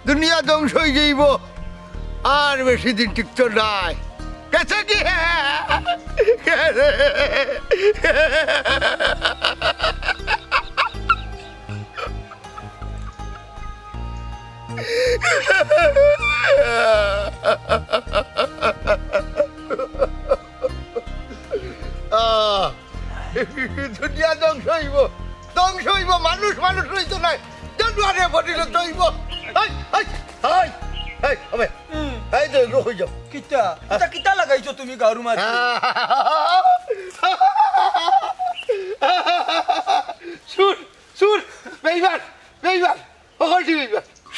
দুনিয়া ধ্বংস হয়ে যাইব আর বেশি দিন টিকত নাই গেছে কি দুনিয়া ধ্বংস হইব মানুষ মানুষ রইতো নাই জানুয়ারে পরিণত হইব কিতা লাগাইছো তুমি গারু মাছ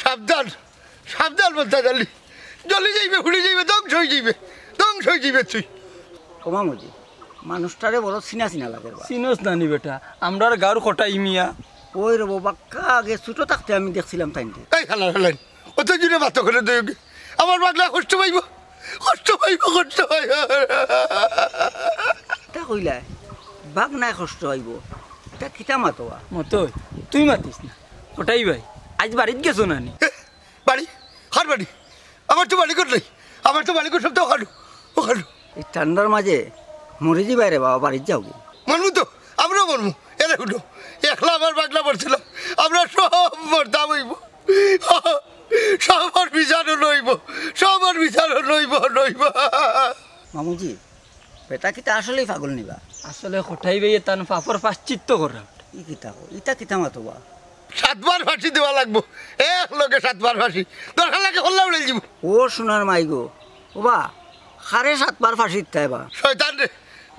সাবধান সাবধান বলতে জানি জলে যাইবে ঘুরে যাইবে ধ্বংস হয়ে যাইবে তুই কমামজি মানুষটারে বড় চিনা চিনা লাগে চিনোস নানি বেটা আমরার গাঁর কটাই মিয়া ওই রে বাক্কা আগে ছোট থাকতে আমি দেখছিলাম তাইনতে এই খেলেন অত জুড়ে বাত করে দেয় আমার বাগলা কষ্ট পাইব তা কইলা বাঘ নাই কষ্ট হইব তা কিতা মাতোয়া মতই তুই মাতিস না কটাই ভাই আজ বাড়িত গেছো নানি বাড়ি হার বাড়ি আমার তো বাড়ি কর নাই আমার তো বাড়ি কর সব তো ওখানে এই ঠান্ডার মাঝে মরে যাবে রে বাবা বাড়ির যাও মানবো তো আমরাও মানবো এরা শুনো একলা আমার বাগলা পড়ছিলাম আমরা সব মরতাম হইব সবার বিচারও নইব মামুজি বেটা কিতা আসলেই পাগল নিবা আসলে কটাই ভাই তান পাপর পাশ্চিত্য করা ই কিতা ইটা কিতা মাতোবা 7 বার ফাঁসি দেওয়া লাগবো এক লোকে 7 বার ফাঁসি দরকার লাগে হল্লা উড়ে যাব ও সোনার মাইগো ওবা সাড়ে 7 বার ফাঁসি দিতে বা শয়তান রে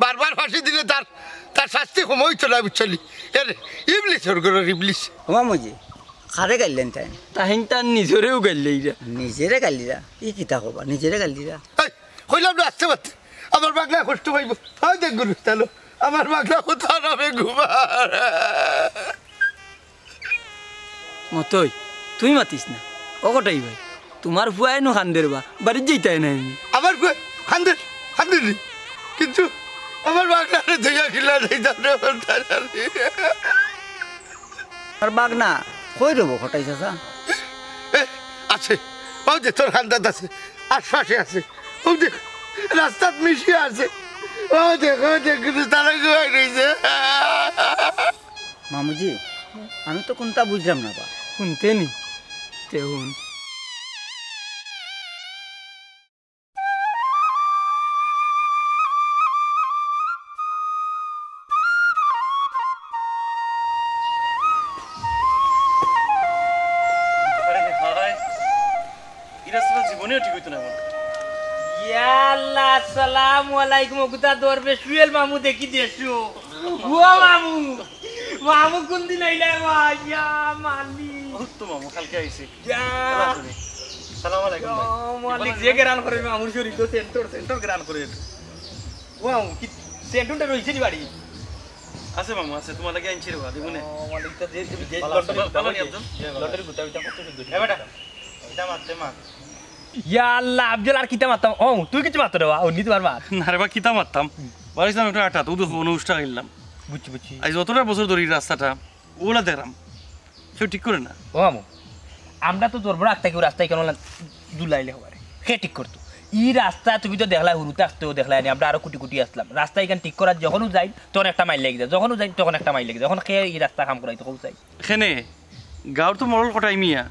বারবার ফাঁসি দিলে তার শাস্তি কম হইতো না বুঝছলি এর ইবলিস ইবলিস মামুজি খারে গাইলেন তাই তাহিন তার নিজরেও গাইলে নিজেরে গালিরা ই কিতা কবা নিজেরে গালিরা কইলাম না আসতে পারতে আমার বাগলা কষ্ট পাইব হয় দেখ গুরু তাহলে আমার বাগলা কোথাও নামে ঘুমার মতই তুই মাতিস না ও কটাই ভাই তোমার ফুয়াই নো খান্দের বা বাড়ির যেতাই নাই আমার খান্দের কিন্তু আমার বাগলারে দেখা খিলা আর বাঘ না কই দেবো খটাই চাচা আছে ও যে তোর খান্দাত আছে আশপাশে আছে ও দেখ রাস্তাত মিশিয়ে আছে ও দেখ তারা ঘুমাই রয়েছে মামুজি আমি তো কোনটা বুঝলাম না বা শুনতে নি তেহুন আসসালামুয়ালাইকুম গুতা দরবে সুয়েল মামু দেখি দেছো ও মামু কোন দিন আইলা ইয়া মালি তো মামু কালকে আইছে ইয়া সালাম আলাইকুম ভাই মালিক যে গ্রান করে মামুর শরীর তো সেন্টর গ্রান করে ও মামু কি সেন্টরটা রইছে দি বাড়ি আছে মামু আছে তোমার লাগি আনছি রে বাদি মনে মালিক তো যে লটারি গুতা কত সুন্দর এ বেটা এটা মারতে মা ইয়া আল্লাহ আব্দুল আর কিতা মারতাম ও তুই কিছু মারতে দেওয়া ও নিতে পারবা না রে বা কিতা মারতাম বাড়িছিলাম একটা আটা তো অনুষ্ঠান আইলাম বুঝছি আজ যতটা বছর ধরে রাস্তাটা ওলা দেখলাম সে ঠিক করে না ও মামু আমরা তো তোর বড় একটা কেউ রাস্তায় কেন দুলাইলে হবারে হে ঠিক করতো ই রাস্তা তুমি তো দেখলা হুরুতে আসতেও দেখলাই আমরা আরো কুটি আসলাম রাস্তা এখানে ঠিক করার যখনও যাই তখন একটা মাইল লেগে যায় যখনও যাই তখন একটা মাইল লেগে যায় যখন খেয়ে এই রাস্তা কাম করাই তখন চাই এখানে গাঁর তো মরল কটাই মিয়া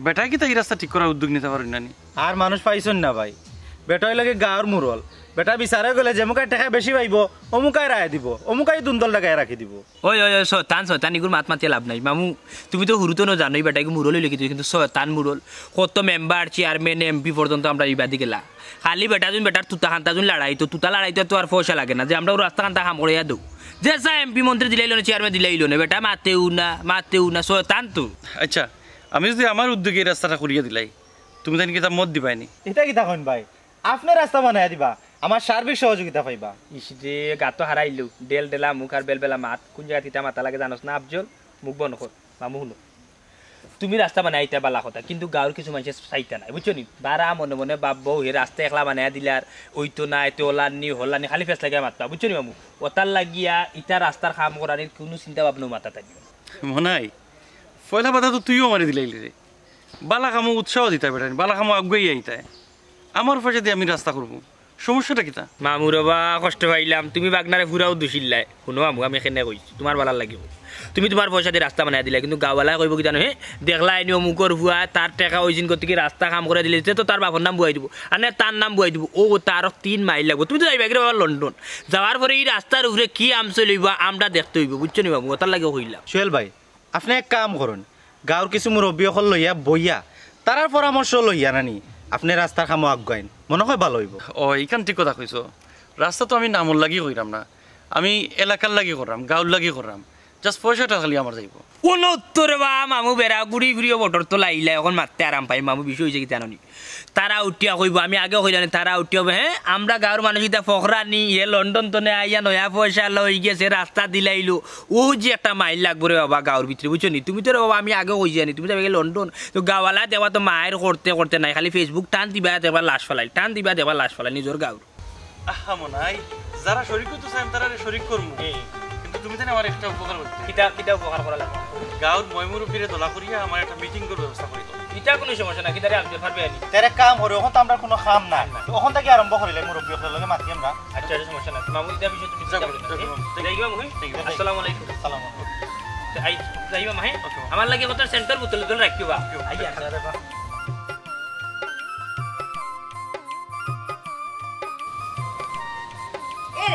বেটাই কি তাই রাস্তা ঠিক করার উদ্যোগ নিতে পারেন নানি আর মানুষ পাইছেন না ভাই বেটাই লাগে গাঁর মুরল বেটা বিচারে গেলে যেমুকাই টাকা বেশি পাইব অমুকাই রায় দিব অমুকাই দুন্দল টাকায় রাখি দিব ওই শতান এগুলো মাত মাতিয়ে লাভ নাই মামু তুমি তো হুরুতো না জানোই বেটাকে মুরলই লিখি কিন্তু শতান মুরল কত মেম্বার চেয়ারম্যান এমপি পর্যন্ত আমরা এই বাদি গেলা খালি বেটা যুন বেটার তুতা খান্তা যুন লড়াই তো তুতা লড়াইতে তো আর পয়সা লাগে না যে আমরা রাস্তা খান্তা কাম করে দেও যে এমপি মন্ত্রী দিলাইলো না চেয়ারম্যান দিলাইলো না বেটা মাতেও না শতান তো আচ্ছা আমি যদি আমার উদ্যোগে এই রাস্তাটা করিয়ে দিলাই তুমি তাই কি তা মত দিবাইনি এটা কি তখন ভাই আপনার রাস্তা বানায় দিবা আমার সার্বিক সহযোগিতা পাইবা ইসে গাতো হারাইলো ডেলা মুখ আর বেলবেলা মাত কোন জায়গা তিতা মাথা লাগে জানোস না আফজল মুখ বন্ধ কর মামু হলো তুমি রাস্তা বানাই আইতা বালা কথা কিন্তু গাঁৱৰ কিছু মানুষের চাইতা নাই বুঝছো নি বারা মনে মনে ভাববো হে রাস্তা একলা বানাই দিলে আর ওইতো না এতে ওলানি হলানি খালি ফেস লাগিয়া মাতবা বুঝছো নি মামু ওতার লাগিয়া ইটা রাস্তার কাম করার কোনো চিন্তা ভাবনা মাথা থাকবে মনাই পয়লা বাধা তো তুইও মারি দিলাইলি রে বালা কামো উৎসাহ দিতে বেটানি বালা কামো আগুয়াই আইতায় আমার পয়সা দিয়ে আমি রাস্তা করবো সমস্যাটা কিতা মামু রবা কষ্ট পাইলাম তুমি বাগনারে ঘুরাও দুশিল্লাই শুনো মামু আমি এখানে কইছি তোমার বালা লাগিব তুমি তোমার পয়সা দিয়ে রাস্তা বানাই দিলা কিন্তু গাঁওয়ালা কইব কি জানো হে দেখলা এনে অমুকর ভুয়া তার টাকা ওইদিন করতে কি রাস্তা কাম করে দিলে তো তার বাপর নাম বুয়াই দিব আর না তার নাম বুয়াই দিব ও তার 3 মাইল লাগবো তুমি তো যাইবা কি বাবা লন্ডন যাওয়ার পরে এই রাস্তার উপরে কি আমছে লইব আমরা দেখতে হইব বুঝছো নি মামু তার লাগে কইলাম সোহেল ভাই আপনি এক কাম করুন গাঁৱৰ কিছু মুরব্বী সকল লইয়া বইয়া তারার পরামর্শ লইয়া নানি আপনি রাস্তার কামো আগুয়াইন মনে হয় ভালো হইব ও এইখান ঠিক কথা কইছো রাস্তা তো আমি নামর লাগি কইরাম না আমি এলাকার লাগি করলাম গাঁৱৰ লাগি করলাম জাস্ট পয়সাটা খালি আমার যাইব কোন উত্তরে বা মামু বেড়া ঘুরি ঘুরিও বটর তো লাইলে এখন মারতে আরাম পাই মামু বিষয় হয়েছে কি জানি তারা উঠিয়া কইব আমি আগে কইলাম তারা উঠিয়া হ্যাঁ আমরা গাঁৱৰ মানুষ এটা ফখরা নি হে লন্ডন তনে আইয়া নয়া পয়সা লই গেছে রাস্তা দিলাইলো ও যে একটা মাইল লাগবো রে বাবা গাঁৱৰ ভিতরে বুঝছো নি তুমি তো রে বাবা আমি আগে কই জানি তুমি যাবে লন্ডন তো গাঁওয়ালা দেওয়া তো মায়ের করতে করতে নাই খালি ফেসবুক টান দিবা দেবা লাশ ফেলাই টান দিবা দেবা লাশ ফেলাই নিজের গাঁৱৰ আহা মনাই যারা শরীক হইতো চাই তারা শরীক করমু কিন্তু তুমি জানি আমার একটা উপকার করতে কিটা উপকার করা লাগবে গাঁৱত মই মুরব্বীরে দলা করিয়া আমার একটা মিটিং করার ব্যবস্থা করি কিটা কোনো সমস্যা না কিটারে আমি পারবে আনি তেরে কাম হরে ওখান তো আমরা কোনো কাম নাই ওখান থেকে আরম্ভ করিলে মুরব্বী সকলের লগে মাতি আমরা আচ্ছা সমস্যা না মামু এটা বিষয় তুমি চিন্তা করো না যাইবা মামু আসসালামু আলাইকুম সালাম আই যাইবা মাহে আমার লাগে কত সেন্টার বোতল বোতল রাখিবা আইয়া এ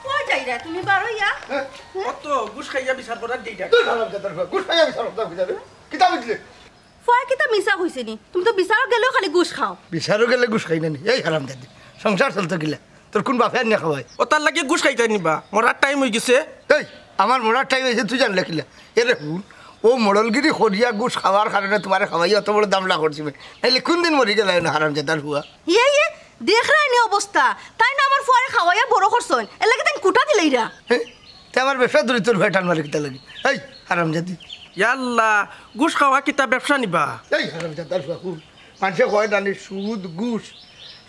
কই যাইরা তুমি বারো ইয়া কত ঘুষ খাইয়া বিচার করার দিটা তুই হারামজাদার ফুয়া গুছ খাইয়া বিচার করতে কি যাবে কিতা বুঝলে ফয় কিতা মিছা হইছে নি তুমি তো বিচারও গেলেও খালি ঘুষ খাও বিচারও গেলে গুছ খাই না নি এই হারামজাদি সংসার চলতে গিলা তোর কোন বাপে আর না খাওয়াই ও তার লাগে ঘুষ খাইতে নিবা মরার টাইম হয়ে গেছে এই আমার মরার টাইম হয়েছে তুই জানলে কিলা এরে হুন ও মোড়লগিরি খরিয়া গুছ খাওয়ার কারণে তোমার খাওয়াই অত বড় দামলা করছি নাইলে কোন দিন মরি গেল না হারামজাদার ফুয়া ইয়ে দেখ রাইনি অবস্থা তাই না আমার ফুয়ারে খাওয়াইয়া বড় করছন এর লাগে তাই কুটা দিলাইরা তে আমার ব্যবসা ধরি তোর ভাই টান মারি কিতা লাগে এই হারামজাদি ইয়াল্লা ঘুষ খাওয়া কিতা ব্যবসা নিবা এই হারামজাদার ফুয়া খুব মানুষে কয় জানি সুদ ঘুষ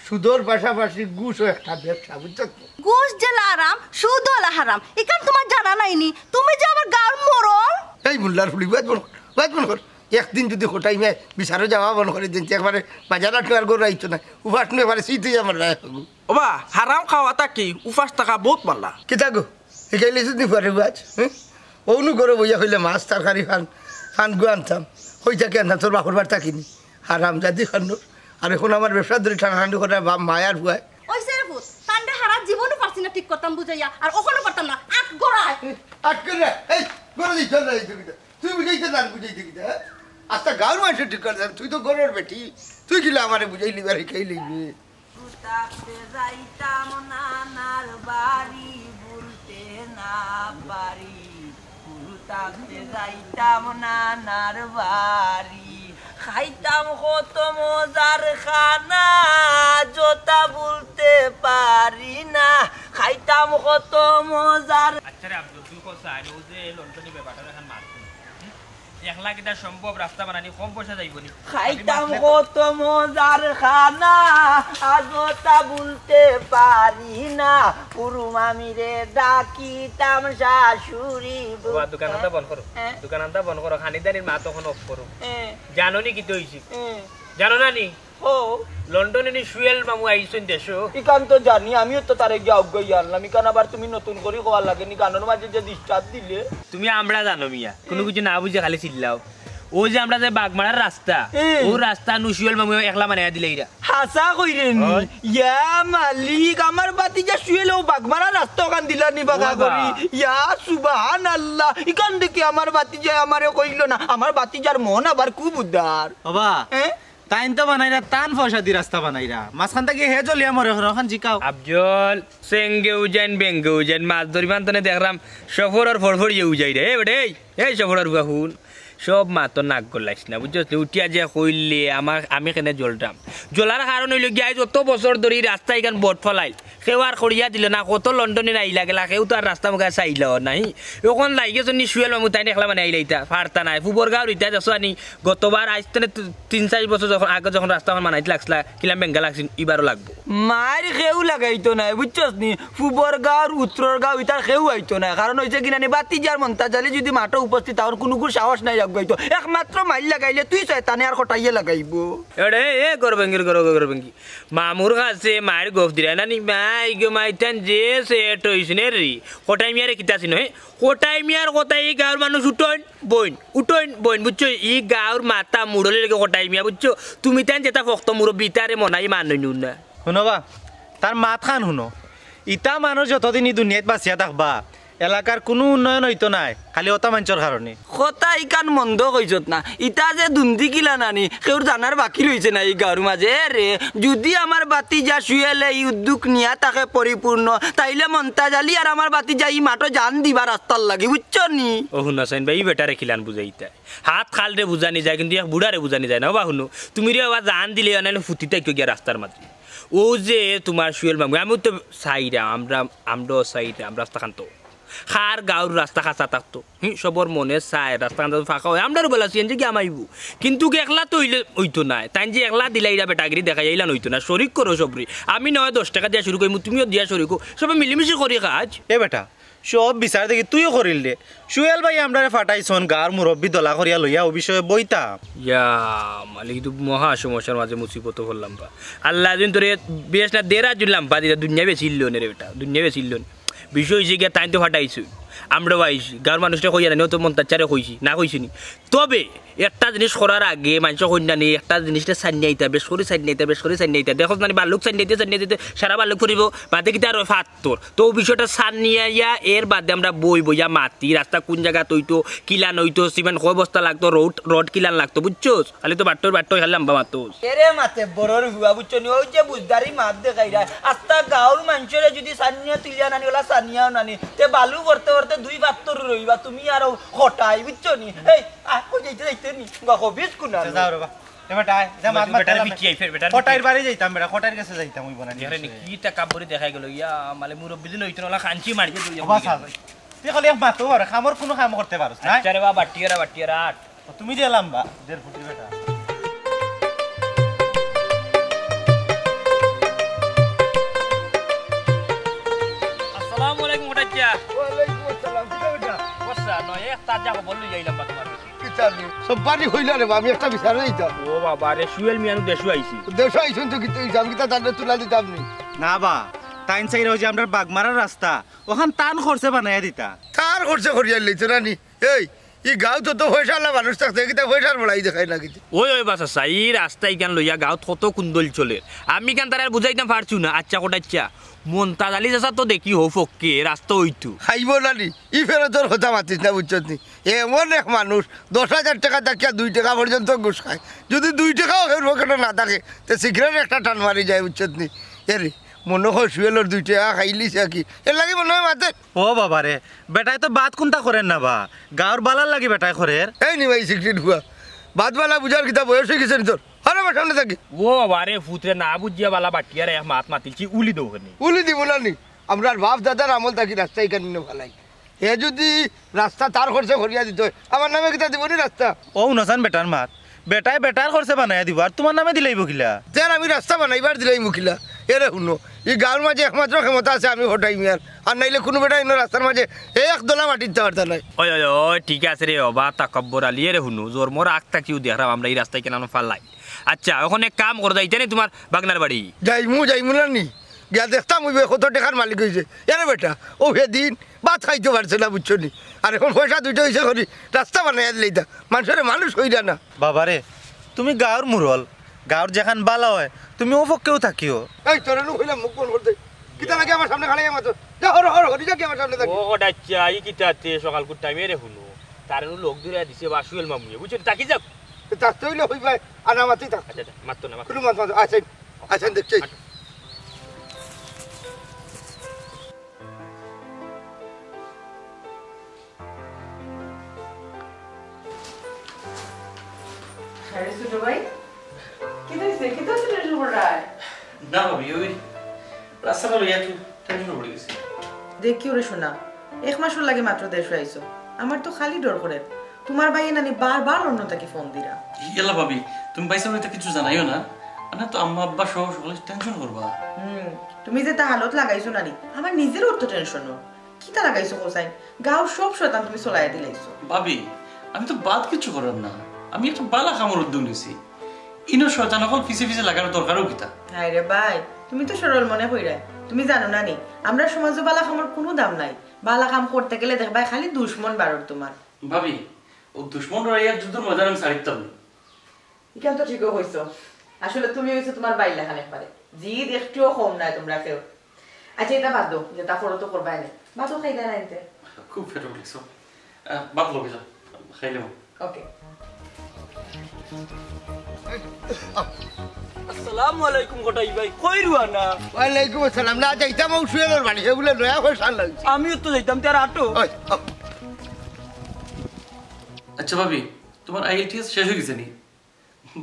সুদর পাশাপাশি ঘুষও একটা ব্যবসা বুঝছো ঘুষ জেলা আরাম সুদ হলা হারাম এখান তোমার জানা নাইনি তুমি যে আমার গাঁর মরল এই মুল্লার ফুলি বাদ বন কর একদিন যদি হোটাই মে বিচারে যাওয়া বন করে দিন একবারে বাজার আর গরু আইতো না উপাস নে এবারে শীতই আমার রায় হবো ওবা হারাম খাওয়াটা কি উপাস টাকা বহুত পাল্লা কেতা গো শিকাইলে যদি পারে বাজ হ্যাঁ ওনু করে বইয়া হইলে মাছ তরকারি ফান গু আনতাম হই থাকে আনতাম তোর বাপর বার থাকিনি হারাম জাদি খান্নর আর এখন আমার ব্যবসা ধরে ঠান্ডা করে মায়ার ভুয়ায় ওই সে ফুট তান্ডে হারা জীবনও পারছি না ঠিক করতাম বুঝাইয়া আর ওখানে পারতাম না আট গড়ায় আটকে রে এই গরু দিই চল রে তুই বুঝাইতে না বুঝাইতে কি আচ্ছা গাঁর মানুষ ঠিক করে তুই তো গরুর বেটি তুই কিলা আমারে বুঝাইলি আর খেয়ে লিখবি উতাতে যাইতাম নানার বাড়ি বলতে না পারি উতাতে যাইতাম নানার বাড়ি খাইতাম কত মজার খানা জোতা বলতে পারি না খাইতাম কত মজার আচ্ছা রে আব্দুল তুই কথা আইলো যে লন্ডনে ব্যাপারটা এখন মারতো একলা কিটা সম্ভব রাস্তা বানানি কম পয়সা যাইবনি খাইতাম কত মজার খানা জোতা বলতে পারি না পুরু মামিরে ডাকিতাম শাশুড়ি বাবা দোকানটা বন্ধ করো দোকানটা বন্ধ করো খানিদানির মা তখন অফ করো জানো নি কি হইছে জানো না নি ও লন্ডনে নি সুয়েল মামু আইছেন দেশো ইকান তো জানি আমিও তো তারে গিয়ে অজ্ঞই আনলাম ইকান আবার তুমি নতুন করে হওয়ার লাগে নি গানের মাঝে যে ডিস্টার্ব দিলে তুমি আমরা জানো মিয়া কোনো কিছু না বুঝে খালি চিল্লাও ও যে আমরা যে বাগমারার রাস্তা ও রাস্তা নুসুয়েল মামু একলা বানাইয়া দিলে এরা হাসা কইরেন ইয়া মালিক আমার বাতি যা শুয়েল ও বাগমারা রাস্তা ওখান দিলা নি বাগা করি ইয়া সুবহানাল্লাহ ইকান দেখি আমার বাতি যা আমারে কইল না আমার বাতি যার মন আবার খুব উদার বাবা তাইন তো বানাইরা টান পয়সা দি রাস্তা বানাইরা মাঝখান থেকে হে জলিয়া মরে ওখান জিকাও আফজল সেঙ্গে উজাইন বেঙ্গে উজাইন মাছ ধরিমান তনে দেখলাম সফর আর ফরফর ইয়ে উজাই রে বেটে এই সফর আর বাহুন সব মা তো নাক গলাইস না বুঝছো উঠিয়া যে কইলে আমি কেনে জ্বলতাম জ্বলার কারণ হইল গিয়ে যত বছর ধরে রাস্তা এখান বট ফলাইল কেউ আর করিয়া দিল না কত লন্ডনে আইলা গেলা কেউ তো আর রাস্তা মুখে চাইল নাই এখন লাগে শুনি শুয়েল মামু তাই দেখলা মানে আইলা ইতা ফার্তা নাই ফুবর গাঁও ইতা যাচ্ছ আনি গতবার আইসতে 3-4 বছর যখন আগে যখন রাস্তা বানাইতে লাগছিলা কিলাম বেঙ্গা লাগছিল এবারও লাগবো মার কেউ লাগাইতো না বুঝছস নি ফুবর গাঁও উত্তর গাঁও ইতার কেউ আইতো না কারণ হয়েছে কিনা নি বাতি যার মন্তা জালি যদি মাঠে উপস্থিত আর কোনো সাহস নাই লাগাইতো একমাত্র মাইল লাগাইলে তুই শয়তানে আর কটাইয়ে লাগাইব এড়ে এ গরবেঙ্গি মামুর কাছে মায়ের গোফ দিলা না নি মাই গো মাইতান যে সেট হইছনে রে কোটাই মিয়ারে কিতাছি নয় কোটাই মিয়ার কথা এই গাঁর মানুষ উঠোন বইন বুঝছো ই গাঁর মাথা মুড়লে লেগে কোটাই মিয়া বুঝছো তুমি তান যেটা ফক্ত মুরব্বী তারে মনাই মানই না শুনবা তার মাত খান শুনো ইটা মানুষ যতদিন দুনিয়াত বাঁচিয়া থাকবা এলাকার কোনো উন্নয়ন হইতো নাই খালি অতা মানুষের কারণে কথা ইকান মন্দ কইছত না ইটা যে দুন্দি কিলা নানি কেউ জানার বাকি রয়েছে না এই গাঁর মাঝে রে যদি আমার বাতি যা শুয়েলে এই উদ্যোগ নিয়া তাকে পরিপূর্ণ তাইলে মন্তা জালি আর আমার বাতি যা ই মাঠো জান দিবা রাস্তার লাগি বুঝছো নি ও হুনাসাইন ভাই বেটারে খিলান বুঝাইতা হাত খালরে বুঝানি যায় কিন্তু বুড়ারে বুঝানি যায় না বা শুনো তুমি রে আবার জান দিলে আনাইলে ফুটিতে একটু গিয়া রাস্তার মাঝে ও যে তোমার শুয়েল মামু আমি তো সাইডা আমরাও সাইডা আমরা রাস্তা খানতো খার গাঁর রাস্তা খাঁচা থাকতো সবর মনে চায় রাস্তা ফাঁকা হয় আমরাও বলা যে কি আমাইব কিন্তু একলা তো হইতো না তাই যে একলা দিলাইরা বেটাগিরি দেখা যাইলা নইতো না শরিক করো সবরি আমি নয় 10 টাকা দিয়া শুরু করি তুমিও দিয়া শুরু করো সবাই মিলিমিশি করি কাজ এ বেটা সব বিচার দেখি তুইও করিল দে সুয়েল ভাই আমরা ফাটাইছন গাঁর মুরব্বী দলা করিয়া লইয়া ও বিষয়ে বইতা ইয়া মালিক তো মহা সমস্যার মাঝে মুসিবত হলাম বা আল্লাহ দিন তোরে বেশ না দেরা জুনলাম বা দিলা দুনিয়া বেশি নে রে বেটা দুনিয়া বেশি বিষয় হয়েছে গিয়া তাই তো ফাটাইছি আমরাও আইসি গাঁর মানুষটা কইয়া না তো মন্তাচারে কইছি না কইছি নি তবে একটা জিনিস করার আগে মানুষ কন্যা নেই একটা জিনিসটা সান্যাইতা বেশ করে সান্যাইতা দেখো মানে বাল্যক সান্যাইতে সারা বাল্যক ফুরিব বাদে কি তার ফাত্তর তো বিষয়টা সান্নিয়া এর বাদে আমরা বইয়া মাতি রাস্তা কোন জায়গা তৈতো কিলান হইতো সিমেন্ট কয় বস্তা লাগতো রড কিলান লাগতো বুঝছোস খালি তো বাট্টর খেলাম বা মাতোস এরে মাতে বড়র হুয়া বুঝছো নি ওই যে বুঝদারি মাত দেখাই রা আস্তা গাঁর মানুষের যদি সান্নিয়া তুলিয়া নানি ওলা সান্নিয়াও নানি তে বালু করতে 2 ফাত্তর রইবা তুমি আর হটাই বুঝছো নি এই আকো যাইতে নি গাকো বিচ কুনা যাও রে বা এবারে আয় যা মাত বেটার বিচি আই ফের বেটার কোটাইর বাড়ি যাইতাম বেটা কোটাইর কাছে যাইতাম ওই বনানি আরে নি কিটা কাপড়ি দেখাই গেল ইয়া মালে মুরব্বি দিন হইতো না খানচি মারিয়ে দুই বাস আছে তুই খালি মাতো আর খামর কোনো কাম করতে পারছ না আরে বাবা বাটিয়ারা আট তুমি দিলাম বা 1.5 ফুটি বেটা আসসালামু আলাইকুম ওটাচ্চা ওয়ালাইকুম আসসালাম কিটা বেটা বসা নয় এক তাজা খবর লই যাইলাম বা তোমার কিটা নি সব বাড়ি হইলা রে আমি একটা বিচারে দিতাম ও বাবা রে সুয়েল মিয়ানু দেশু আইছি দেশ আইছুন তো কিটা আমি কিটা তাদের তুলা দিতাম নি না বা টাইম চাই রোজ আমরা বাগমারার রাস্তা ওখান টান খরচে বানাইয়া দিতা তার খরচে করিয়া লইতো না নি এই গাঁও তো পয়সাওয়ালা মানুষ থাকতে কিটা পয়সার বড়াই দেখাই না কিছু ওই বাসা সাই রাস্তা ইকান লইয়া গাঁত কত কুন্দল চলে আমি কান তার বুঝাইতাম পারছু না আচ্ছা কোটাচ্চা মন্তা জালি চাষা তো দেখি হো ফক্কে রাস্তা হইতু খাইব না নি ই ফেরত তোর কথা মাতিস না বুঝছত নি এমন এক মানুষ 10,000 টাকা থাকিয়া 2 টাকা পর্যন্ত ঘুষ খায় যদি 2 টাকাও ওর পকেটে না থাকে তো সিগারেট একটা টান মারি যায় বুঝছত নি এরে মনে হয় শুয়েলর 2 টাকা খাইলিছে কি এর লাগি মনে হয় মাতে ও বাবা রে বেটাই তো বাত কোনটা করেন না বা গাঁর বালার লাগি বেটাই করের এই নি ভাই সিগারেট হুয়া বাদবালা বুঝার কিতা বয়স হয়ে গেছে নি তোর আরে আমার সামনে থাকি ও বাবা রে ফুতরে না বুঝিয়া বালা বাটিয়ারে মাত মাতিছি উলি দৌড়নি উলি দিব না নি আমরা বাপ দাদার আমল থাকি রাস্তা এখানে ভালাই এ যদি রাস্তা তার খরচে করিয়া দিত আমার নামে কিতা দিব নি রাস্তা ও নাজান বেটার মাত বেটাই বেটার খরচে বানাইয়া দিব আর তোমার নামে দিলেই বকিলা তের আমি রাস্তা বানাইবার দিলাই মুখিলা এরে শুনো এই গাঁর মাঝে একমাত্র ক্ষমতা আছে আমি হটাই মিয়ার আর নাইলে কোনো বেটা ইনো রাস্তার মাঝে এক দলা মাটির পারতা নাই ওই ওই ওই ঠিক আছে রে বাবা তাকব্বর আলী রে শুনো জোর মোর আখটা কিউ দেখলাম আমরা এই রাস্তায় কেন ফালাই আচ্ছা ওখানে কাম করে যাইতে নি তোমার বাগনার বাড়ি যাইমু না নি গিয়া দেখতাম ওই কত টাকার মালিক হয়েছে এরে বেটা ও দিন ভাত খাইতে পারছে না বুঝছো নি আর এখন পয়সা 2টা হয়েছে করি রাস্তা বানাই দিলেই তা মানুষের মানুষ হইলা না বাবারে তুমি গাঁর মুরল গাঁর যেখান বালা হয় তুমি ও পক্ষেও থাকিও এই তোর হইলাম মুখ বন্ধ করতে কিতা লাগে আমার সামনে খালাই আমার যা হর হর হরি যা কি আমার সামনে থাকি ও ডাচ্চা এই কিটাতে সকাল কুট টাইমে রে শুনো তার লোক দূরে দিছে বা সুয়েল মামুয়ে বুঝছো তাকি যাক তার তো হইলে হইবা আর আমাতেই থাক আচ্ছা মারতো না কোনো মাত আছেন আছেন দেখছি ছোট ভাই কি হইছে কি তো ছোট রায় না ভাবি ওই রাস্তাটা লইয়া একটু টেনশন পড়ে গেছি। দেখি ওরে শোনা, 1 মাসও লাগে মাত্র দেশ আইছো। আমার তো খালি ডর করে তোমার ভাই নানি বারবার অন্যটাকে ফোন দিরা। ইয়ালা ভাবি তুমি পাইছো হইতে কিছু জানাইও না, না তো আম্মা আব্বা সহ সকলে টেনশন করবা। তুমি যে তা হালত লাগাইছো নানি, আমার নিজেরও তো টেনশন কি তা লাগাইছো কোসাই, গাও সব শয়তান তুমি চলাই দিলাইছো। ভাবি আমি তো বাদ কিছু করার না, আমি একটা বালা খামর উদ্যোগ নিছি। ইনো শয়তান সকল পিছে পিছে লাগার দরকারও কিতা। হাই রে ভাই, তুমি তো সরল মনে কইরা, তুমি জানো নানি আমরা সমাজে বালা খামর কোনো দাম নাই। বালা কাম করতে গেলে দেখবা খালি দুশ্মন বাড়র তোমার। ভাবি ও দুশ্মন রাইয়া যুদ্ধের ময়দান আমি ছাড়িতাম না। ইখান তো ঠিকও হইছো, আসলে তুমি হইছো তোমার বাইল লেখানে পারে জিদ একটুও কম নাই তোমরা কেউ। আচ্ছা এটা বাদ দো, যে তা করো তো করবাই না, বাদও খাই দেয় নাইতে। খুব ফেটো লাগছো, বাদ লগে যাও খাইলে। ওকে আসসালামু আলাইকুম গোটাই ভাই, কই রুয়ানা? ওয়ালাইকুম আসসালাম। না যাইতাম ও সুয়েলের বাড়ি, সেগুলো নয়া করে সার লাগছে। আমিও তো যাইতাম তার আটো। আচ্ছা ভাবি তোমার আইএলটিএস শেষ হয়ে গেছে নি?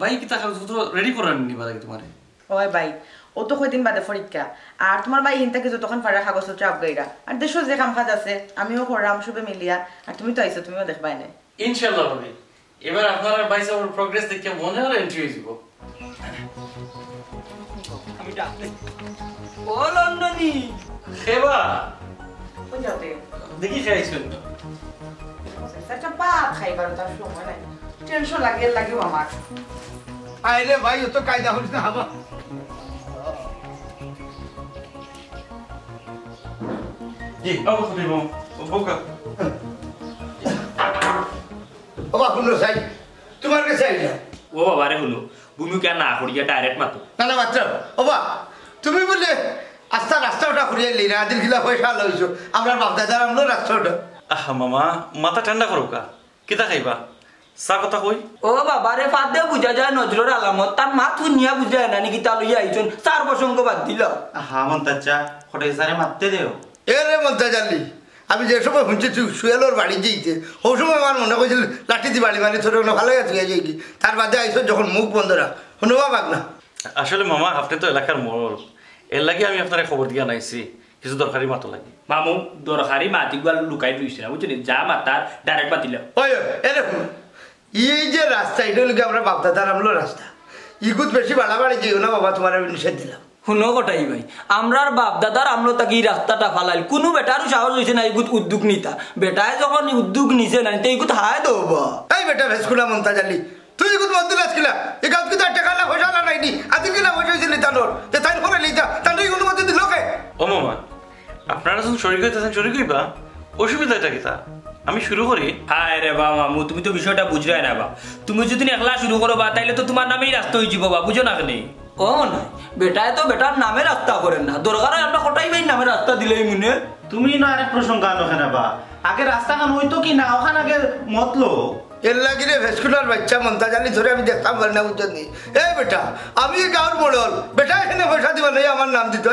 ভাই কি টাকা রেডি করার নিবা লাগে তোমারে? ওই ভাই ও তো কয়দিন বাদে পরীক্ষা, আর তোমার ভাই হিনতাকে যতক্ষণ পারা কাগজপত্র আপগাইরা, আর দেশও যে কাম কাজ আছে আমিও করলাম সবে মিলিয়া, আর তুমি তো আইছো তুমিও দেখবাই না। ইনশাআল্লাহ ভাবি এবার আপনারা ভাই সাহেবের প্রোগ্রেস দেখে মনে হলো এন্ট্রি হয়ে যাব। আমি ডাকতে ও লন্ডনী খেবা কোন যাতে দেখি খাইছেন একটা পাত খাইবার তার সময় নাই, টেনশন লাগেও আমার। আরে ভাই ও তো কায়দা হইছ না হাবা। জি আবু খদিব বোকা বাবা শুনো সাই, তোমার কাছে আইলা। ও বাবা রে হলো ভূমিকা না করিয়া ডাইরেক্ট মাতো। না না মাত্র বাবা তুমি বলে রাস্তাটা ঘুরিয়ে এলি না, দিল খিলা পয়সা লইছো আমরা বাপদাদার আমলো রাস্তাটা। আহা মামা মাথা ঠান্ডা করো কা, কিতা খাইবা চা কথা কই? ও বাবা রে ফাদে বুঝা যায় নজরের আলামত, তার মা থুনিয়া বুঝায় না নাকি তা লইয়া আইছুন 4 প্রসঙ্গ বাদ দিল। হা মন্তাজা খটে সারে মারতে দেও। এ রে মন্তা জানলি আমি যে সময় শুনছি তুই সুয়েলোর বাড়ি যেইতে ওই সময় আমার মনে করছিল লাঠি দি বাড়ি মানে ছোট ভালো গেছে যাই কি, তার বাদে আইসো যখন মুখ বন্ধ রাখ শুনবা পাক না। আসলে মামা আপনি তো এলাকার মোড়ল, এর লাগে আমি আপনার খবর দিয়া নাইছি কিছু দরকারি মাতো লাগে। মামু দরকারি মাতি গুলো লুকাই দিয়েছে না বুঝছেন, যা মাতার ডাইরেক্ট মাতিল। ওই এরকম এই যে রাস্তা এটা লোকে আমরা বাপদাদার আমলো রাস্তা, ইগুত বেশি বাড়াবাড়ি যেও না বাবা, তোমার আমি নিষেধ দিলাম। শুনো গোটাই ভাই, আমরার বাপ দাদার আমলো তাকি রাস্তাটা ফালাইল, কোনো বেটারও সাহস হয়েছে না এগুত উদ্যোগ নিতা। বেটায় যখন উদ্যোগ নিছে না তো এগুত হায় দেব। এই বেটা ভেসকুলা মন্তা জানলি তুই ইগুত মন্দির আসকিলা এ গাছ কিন্তু টাকা না পয়সা না নাইনি আদি কিনা পয়সা হয়েছিল তানোর যে তাই করে লিতা তার অনুমতি দিল কে? ও মামা আপনারা যখন শরীর হইতেছেন শরীর হইবা, অসুবিধাটা কি তা? আমি শুরু করি। হায় রে বা মামু তুমি তো বিষয়টা বুঝলে না বা, তুমি যদি একলা শুরু করো বা তাইলে তো তোমার নামেই রাস্তা হয়ে যাবো বা, বুঝো না কেন? ও নাই বেটায় তো বেটার নামে রাস্তা করেন না, দরকার হয় আমরা কোটাই ভাই নামে রাস্তা দিলেই মনে। তুমি না আরেক প্রসঙ্গ আনো কেন বা, আগে রাস্তা খান হইতো কি না ওখান আগে মতলো। এর লাগিরে ভেসকুলার বাচ্চা মন্তা জানি ধরে আমি দেখতাম পারি না বুঝছেন। এ বেটা আমি গাঁর মোড়ল, বেটা এখানে পয়সা দিবা নেই আমার নাম দিত,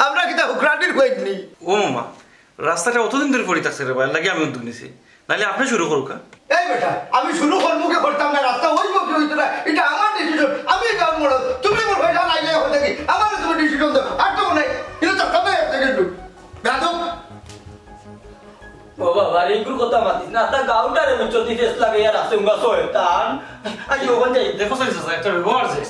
আমরা কিতা হুকরাটির হইনি। ও মামা রাস্তাটা অতদিন ধরে পড়ে থাকছে রে ভাই, লাগে আমি উদ্যোগ নিছি, নাহলে আপনি শুরু করুক। এই বেটা আমি শুরু করবুকে করতাম না, রাস্তা হইব কি হইতো না এটা আমার ডিসিশন, আমি গাঁর মোড়ল, তুমি মোর পয়সা নাইলে হয়ে থাকি আমার তুমি ডিসিশন দাও, আর তো নাই এটা তো তবে কিন্তু গাদক। ও বাবা এইগুলো কথা মাতিস না, তা গাউটারে চলতি ফেস লাগে আর আসে উঙ্গা শয়তান। আই ওখান যাই দেখো চাইছে একটা ব্যবহার আছে।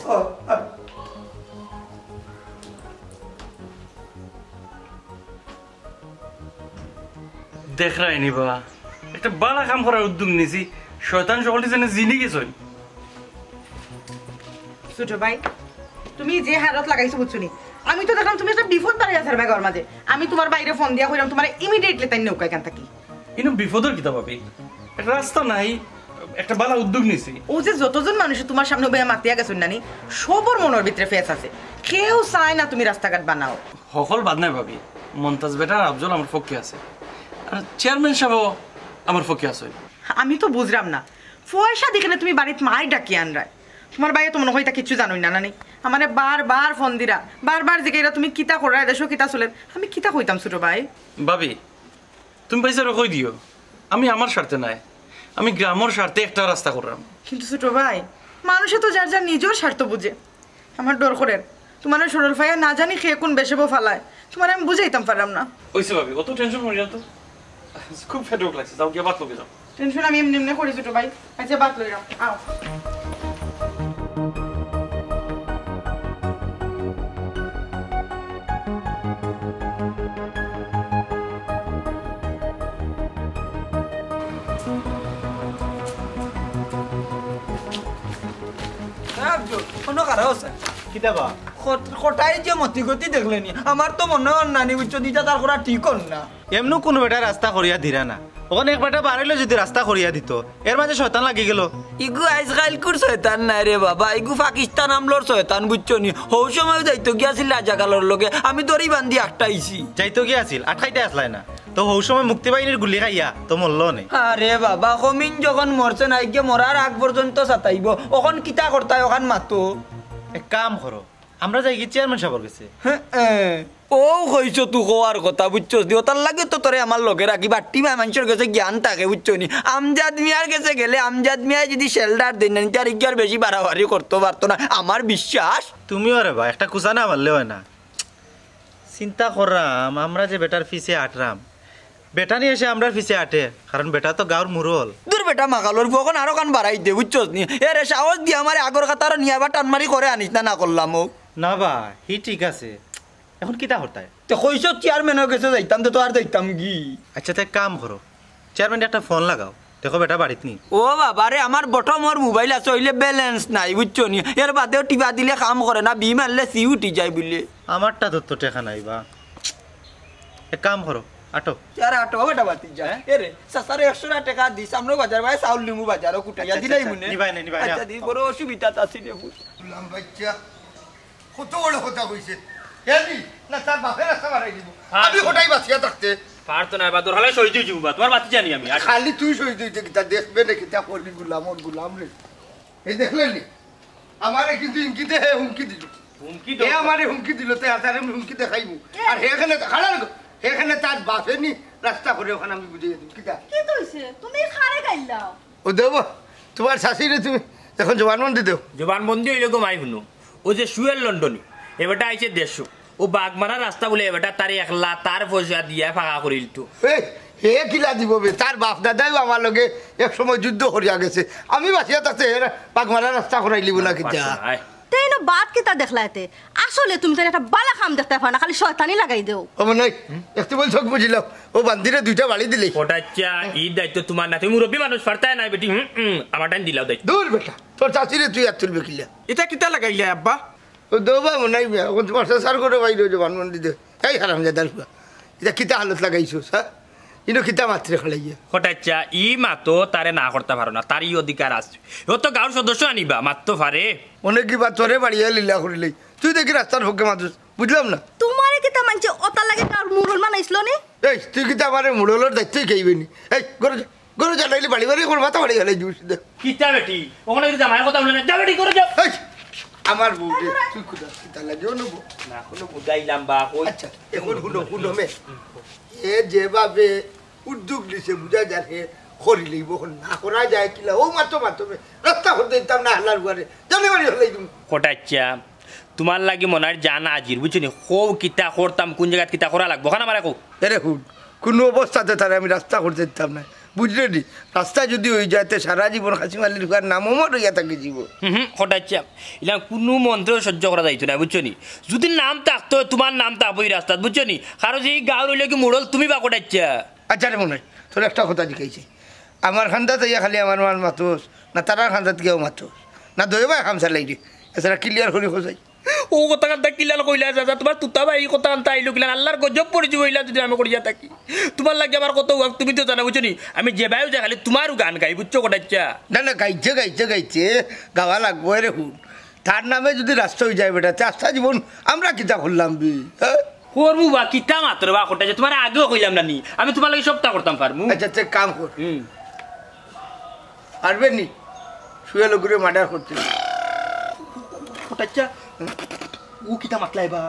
দেখ রাইনি বা একটা বালা কাম করার উদ্যোগ নিছি, শয়তান সকলটি জানে জিনি গেছে। ছোট ভাই তুমি যে হারত লাগাইছো বুঝছো নি, আমি তো দেখলাম তুমি একটা বিপদ বাড়ি আসার ব্যাগর মাঝে, আমি তোমার বাইরে ফোন দিয়া কইলাম তোমার ইমিডিয়েটলি তাই নৌকা এখান থাকি। কিন্তু বিপদের কিতা পাবি, একটা রাস্তা নাই, একটা বালা উদ্যোগ নিছি। ও যে যতজন মানুষ তোমার সামনে বইয়া মাতিয়া গেছেন নানি সবর মনের ভিতরে ফেস আছে, কেউ চায় না তুমি রাস্তাঘাট বানাও। সকল বাদ নাই ভাবি, মন্তাজ বেটা আর আফজল আমার পক্ষে আছে, আর চেয়ারম্যান সাহেব আমার পক্ষে আছে। আমি তো বুঝলাম না পয়সা দেখে তুমি বাড়িতে মাই ডাকি আনরায়, তোমার বাইরে তো মনে হয় তা কিছু জানোই না নানি, আমারে বারবার ফোন দিরা বারবার জিগাইরা তুমি কিতা করা দেশো কিতা চলেন, আমি কিতা কইতাম ছোট ভাই। ভাবি তুমি পয়সা কই দিও, আমি আমার স্বার্থে নাই, আমি গ্রামের স্বার্থে একটা রাস্তা করলাম। কিন্তু ছোট ভাই মানুষে তো যার যার নিজের স্বার্থ বুঝে, আমার ডর করে তোমার সরল ফাইয়া না জানি খেয়ে কোন বেসেবো ফালায়, তোমার আমি বুঝাইতাম পারলাম না। ওইসে ভাবি অত টেনশন করি না তো, খুব ফেটক লাগছে, যাও গিয়ে বাত লোকে যাও। টেনশন আমি এমনি এমনি করি ছোট ভাই, আচ্ছা বাদ লইলাম আও। কোনো কারো আছে কিতাবা কোটাই যে মতি গতি দেখলেনি আমার তো মনে হয় নানি বুঝছো দিটা তার করা ঠিক হন না। এমন কোনো বেটা রাস্তা করিয়া দিরা না, ওখানে এক বেটা বাড়াইলে যদি রাস্তা করিয়া দিত, এর মাঝে শয়তান লাগি গেল। ইগু আজকাল কুর শয়তান নাই রে বাবা, ইগু পাকিস্তান আমলোর শয়তান বুঝছো নি। হৌ সময় যাইতো গিয়াছিল রাজাকালের লগে, আমি দড়ি বান্ধি আটটাইছি। যাইতো কি আছিল আটকাইতে আসলাই না তো, হৌ সময় মুক্তি বাহিনীর গুলি খাইয়া তো মরল নে। আরে বাবা কমিন যখন মরছে নাই গিয়ে মরার আগ পর্যন্ত সাতাইব, ওখন কিতা করতাই ওখান মাতো। এক কাম করো, আমরা যাই কি চেয়ারম্যান সাহেবের কাছে। ও হইছো তু হওয়ার কথা বুঝছো নি, ওটার লাগে তো তোরে আমার লগে রাখি বাট্টি মা মানুষের কাছে জ্ঞান থাকে বুঝছো নি। আমজাদ মিয়ার কাছে গেলে আমজাদ মিয়া যদি শেল্টার দেন না তার আর বেশি বাড়াবাড়ি করতে পারতো না আমার বিশ্বাস। তুমিও রে বা একটা কুচা না মারলে হয় না। চিন্তা করলাম আমরা যে বেটার পিছে আটরাম, বেটা নিয়ে এসে আমরা পিছে আটে, কারণ বেটা তো গাঁর মুরল। দূর বেটা মাগালোর ফোন আরো কান বাড়াই দে বুঝছো নি। এরে সাহস দিয়ে আমার আগর কাতার নিয়ে আবার টানমারি করে আনিস না করলাম ও না বা হি ঠিক আছে, এখন কিতা হতায় তো কইছো চেয়ারম্যান হয়ে গেছে যাইতাম তো আর যাইতাম কি। আচ্ছা তাই কাম করো, চেয়ারম্যান একটা ফোন লাগাও, দেখো বেটা বাড়িত নি। ও বাবা রে আমার বটমর মোবাইল আছে হইলে ব্যালেন্স নাই বুঝছো নি, এর বাদেও টিপা দিলে কাম করে না, বি মারলে সি উঠি যায় বুঝলে। আমারটা তো টেকা নাই বা, এক কাম করো আটো। আরে আটো বেটা বাতি যায় এরে সাসারে 100 টাকা দিস আমরা বাজার ভাই চাউল নিমু বাজারও কুটাইয়া দিলাই মনে নিবাই না নিবাই না। আচ্ছা দি বড় অসুবিধা আছে রে গুলাম বাচ্চা কত বড় কথা কইছে কেনি না তার বাপের রাস্তা বাড়াই দিব, আমি কোটাই বাঁচিয়া থাকতে পারতো না বা তোর হালে সই দিই যুবা তোমার বাতি জানি আমি। খালি তুই সই দিতে কিতা দেখবে না কিতা করবি গুলাম রে। এই দেখলেন নি আমারে কিন্তু ইনকি দে হুমকি দিল, হুমকি এ আমারে হুমকি দিল, তাই আতারে হুমকি দেখাইমু। আর হেখানে খাড়া রাখো, হেখানে তার বাপে নি রাস্তা করে ওখানে আমি বুঝিয়ে দিব কিতা। কি কইছে তুমি খারে গাইলাও? ও দেব তোমার শাশুড়ি তুমি এখন জবানবন্দি দেও। জবানবন্দি হইলে গো মাই শুনো, ও যে সুয়েল লন্ডনী এবারটা আইছে 150, ও বাগমারা রাস্তা বলে এবারটা তার 1 লাখ তার পয়সা দিয়া ফাঁকা করিল তো। হে কিলা দিব বে, তার বাপ দাদাই আমার লগে এক সময় যুদ্ধ করিয়া গেছে, আমি বাঁচিয়া থাকতে পাগমারা রাস্তা করাই লিব না কিতা। তেই না বাদ কিতা দেখলাইতে, আসলে তুমি তো একটা বালা কাম দেখতে পাও না, খালি শয়তানি লাগাই দেও। ও মনে হয় একটু বল চোখ বুঝিলাম, ও বান্দিরে 2টা বাড়ি দিলে। ওটাচ্ছা এই দায়িত্ব তোমার না, তুমি মুরব্বী মানুষ পারতাই নাই বেটি। আমার টাইম দিলাও দায়িত্ব। দূর বেটা তোর চাষিরে তুই আর তুলবে কিলা। এটা কিতা লাগাইলে আব্বা? ও দেবা মনে হয় এখন তোমার সার করে বাইরে জবানবন্দি দে। এই হারাম জাদার এটা কিতা হালত লাগাইছো হ্যাঁ, ইনো কিতা মাত্রে খেলাইয়া। হঠাচ্ছা ই মাতো তারে না করতে পারো না, তার ই অধিকার আছে, ও তো গাঁর সদস্য আনিবা মাত্র পারে। অনেক কিবা তোরে বাড়িয়া লীলা করিলেই তুই দেখি রাস্তার পক্ষে মানুষ বুঝলাম না। তোমারে কিতা মানছে ওতা লাগে কার মুরল মানাইছিল নি? এই তুই কিতা আমার মুড়লোর দায়িত্বই খাইবে নি। এই গরু জানাইলি বাড়ি বাড়ি কোন মাথা বাড়ি গেলে জুস দে কিতা বেটি ওখানে যদি জামাইয়ের কথা বলে না, যা বেটি করে যাও। আমার বউ তুই খুদা কিতা লাগিও নেবো না কোনো বুঝাইলাম বা কই। আচ্ছা এখন শুনো মে এ যেভাবে উদ্যোগ নিছে বুঝা যায় করিলেই বখন না করা যায় কিলা ও মাত্র রাস্তা করতে দিতাম না হাল্লার ঘরে জানি বাড়ি হলেই তুমি। হঠাচ্ছা তোমার লাগি মনার জানা আজির বুঝছো নি, হো কিতা করতাম কোন জায়গায় কিতা করা লাগবো ওখানে আমার কো। এরে হুন কোনো অবস্থাতে তারা আমি রাস্তা করতে দিতাম না বুঝলে নি, রাস্তা যদি হয়ে যায় সারা জীবন হাসিমালির ঘর নামও রইয়া থাকে জীবন। হঠাচ্ছা ইলা কোনো মন্ত্র সহ্য করা যাইতো না বুঝছো নি, যদি নাম থাকতো তোমার নাম থাকবো এই রাস্তাত বুঝছো নি, কারো যে গাঁও রইলে কি মোড়ল তুমি বা কোটাচ্ছা। আচ্ছা রে মনে হয় তোর একটা কথা জিকাইছে, আমার খান্দাতে ইয়া খালি আমার মান মাতোস না তারার খান্দাত গিয়েও মাতোস না দইবা খাম চালাই রে, এছাড়া ক্লিয়ার করে খোঁজাই। ও কথা কান্তা কিলাল কইলা যা তোমার তুতা ভাই এই কথা আনতা আইলো কিলা আল্লাহর গজব পড়ে যাইলা যদি আমি করিয়া থাকি। তোমার লাগে আমার কত তুমি তো জানা বুঝছো নি, আমি যে ভাইও যা খালি তোমারও গান গাই বুঝছো কোটাচ্ছা। না না গাইছে গাওয়া লাগবো রে হুন, তার নামে যদি রাস্তা হয়ে যায় বেটা রাস্তা জীবন আমরা কিতা করলাম বি হ্যাঁ করবো বা কিতা মাত্র বা কোটাচ্ছা, তোমার আগেও কইলাম না নি আমি তোমার লাগে সবটা করতাম পারমু। আচ্ছা কাম কর পারবেন নি শুয়ে লোকের মার্ডার করতে। কোটাচ্ছা ও কিতা মাতলাই বা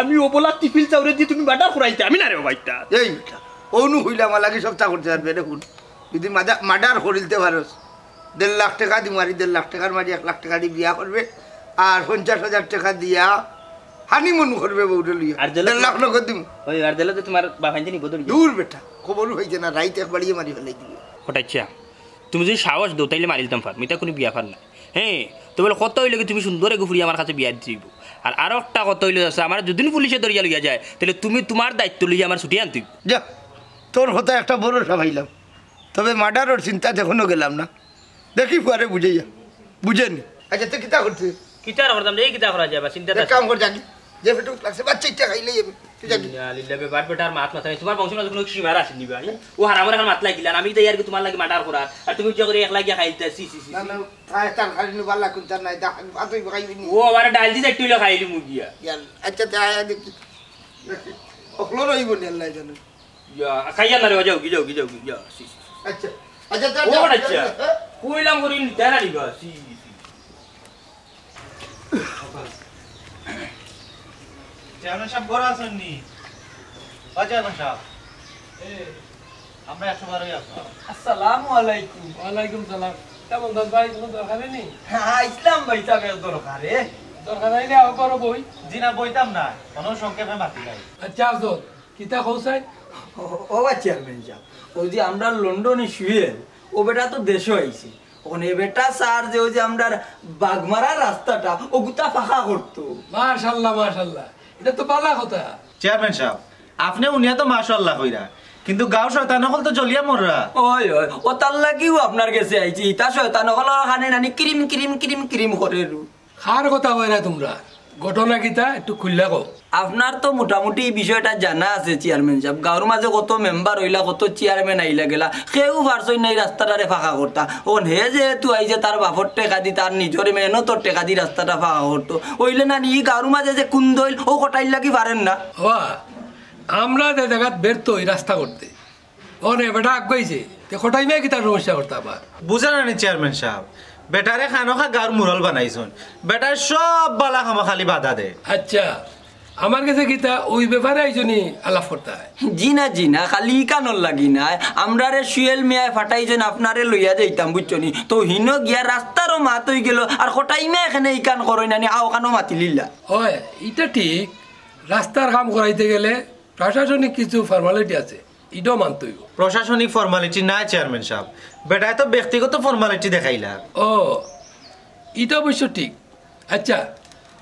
আমি ও বলা টিফিল চাউরে দিয়ে তুমি বাটার করাইতে আমি না রে ভাইটা। এই বেটা অনু হইলে আমার লাগে সবটা করতে পারবে রে হুন, যদি মার্ডার করিলতে পারস 1.5 লাখ টাকা দি মারি 1.5 লাখ টাকার মাঝে 1 লাখ টাকা দিয়ে বিয়া করবে আর 50,000 টাকা দিয়া হানিমুন করবে বউরে লইয়া আর দিলে 1.5 লাখ নগদ দিম ওই আর দিলে তো তোমার বাফাইতে নিব তো দূর বেটা খবর হইছে না রাইতে একবারই মারি ফেলাই দিবে হঠাচ্ছা তুমি যদি সাহস দো তাইলে মারি দিতাম ফার মিতা কোনো বিয়া ফার না হ্যাঁ তো বলে কত হইলে তুমি সুন্দর গুফুরি আমার কাছে বিয়া দিব আর আরো একটা কত হইলে আছে আমার যদি পুলিশে ধরিয়া লইয়া যায় তাহলে তুমি তোমার দায়িত্ব লইয়া আমার ছুটি আনতে যা তোর হতে একটা ভরসা পাইলাম তবে মার্ডারের চিন্তা এখনো গেলাম না দেখি পরে বুঝাইয়া বুঝেনি আচ্ছা তুই কিতা করছিস কিতার করতাম এই কিতা করা যাবে চিন্তা এক কাম কর জানি যে ফেটু লাগছে বাচ্চা ইচ্ছা খাইলে যাবে তুই জানি লিল্লাবে বাট বেটার মাত মাথা তোমার বংশ মাঝে কোনো সীমার আসেনি ভাই ও হারামর এখন মাত লাগিলা আমি তো ইয়ার কি তোমার লাগি মার্ডার করার আর তুমি কি করে একলা গিয়া খাইতে সি সি সি না না তাই তার খালি বালা কোন তার নাই দা আতই খাইবি নি ও আমার ডাল দি একটু হইলো খাইলি মুগিয়া ইয়াল আচ্ছা তাই আয়া দেখি অকলো রইব নি আল্লাহ জানে ইয়া খাইয়া না রে যাও কি ইয়া সি সি আচ্ছা আচ্ছা তার ও আচ্ছা কইলাম করি নিতারা নিবা সি চেয়ারম্যান সাহেব ঘরে আছেন নি চেয়ারম্যান সাহেব আমরা 100 বারই আসলাম আসসালামু আলাইকুম ওয়ালাইকুম সালাম কেমন দশ ভাই কোনো দরকার নেই হ্যাঁ ইসলাম ভাই তাকে দরকার দরকার নাই না করো বই জি না বইতাম না কোনো সংক্ষেপে মাতি নাই আচ্ছা আসো কিতা কৌসাই ও চেয়ারম্যান সাহেব ওই যে আমরা লন্ডনে শুয়ে ও বেটা তো দেশে আইছে ওখানে বেটা স্যার যে ওই যে আমরা বাগমারা রাস্তাটা ও গুতা ফাঁকা করতো মাশাআল্লাহ মাশাআল্লাহ এটা তো ভালো কথা চেয়ারম্যান সাহেব আপনি উনিয়া তো মাশাআল্লাহ কইরা কিন্তু গাঁও শয়তান হল তো জ্বলিয়া মররা ওই ও তার লাগিও আপনার কাছে আইছি তা শয়তান হল খানে নানি ক্রিম ক্রিম ক্রিম ক্রিম করে খার কথা হয় না তোমরা ঘটনা কিতা একটু খুললা কও আপনার তো মোটামুটি এই বিষয়টা জানা আছে চেয়ারম্যান সাহেব গাঁওর মাঝে কত মেম্বার হইলা কত চেয়ারম্যান আইলা গেলা কেউ পারছই নাই রাস্তাটারে ফাঁকা করতা ও হে যেহেতু আইছে তার বাপর টেকা দি তার নিজের মেহনতর টেকা দি রাস্তাটা ফাঁকা করতো ওইলে না নি গাঁওর মাঝে যে কুন্দইল ও কটাইলা কি পারেন না হওয়া আমরা যে জায়গাত বেরতো এই রাস্তা করতে ওনে বেটা আগাইছে তে কটাই মেয়ে কিতা সমস্যা করতে আবার বুঝা না চেয়ারম্যান সাহেব বেটারে খানোখা গাঁর মুরল বানাইছুন বেটার সব বালা খামা খালি বাধা দে আচ্ছা আমার কাছে কিতা ওই ব্যাপারে আইজনি আলাপ করতে হয় জি না খালি কানর লাগি না আমরারে সুয়েল মিয়ায় ফাটাইছেন আপনারে লইয়া যাইতাম বুঝছনি তো হিনো গিয়া রাস্তারও মাত হই গেল আর কটাই মেয়ে এখানে ইকান করই নানি আও কানো মাতি লিলা হয় এটা ঠিক রাস্তার কাম করাইতে গেলে প্রশাসনিক কিছু ফর্মালিটি আছে এটাও মানতে হইব প্রশাসনিক ফর্মালিটি না চেয়ারম্যান সাহেব বেটায় তো ব্যক্তিগত ফর্মালিটি দেখাইলা ও এটা অবশ্য ঠিক আচ্ছা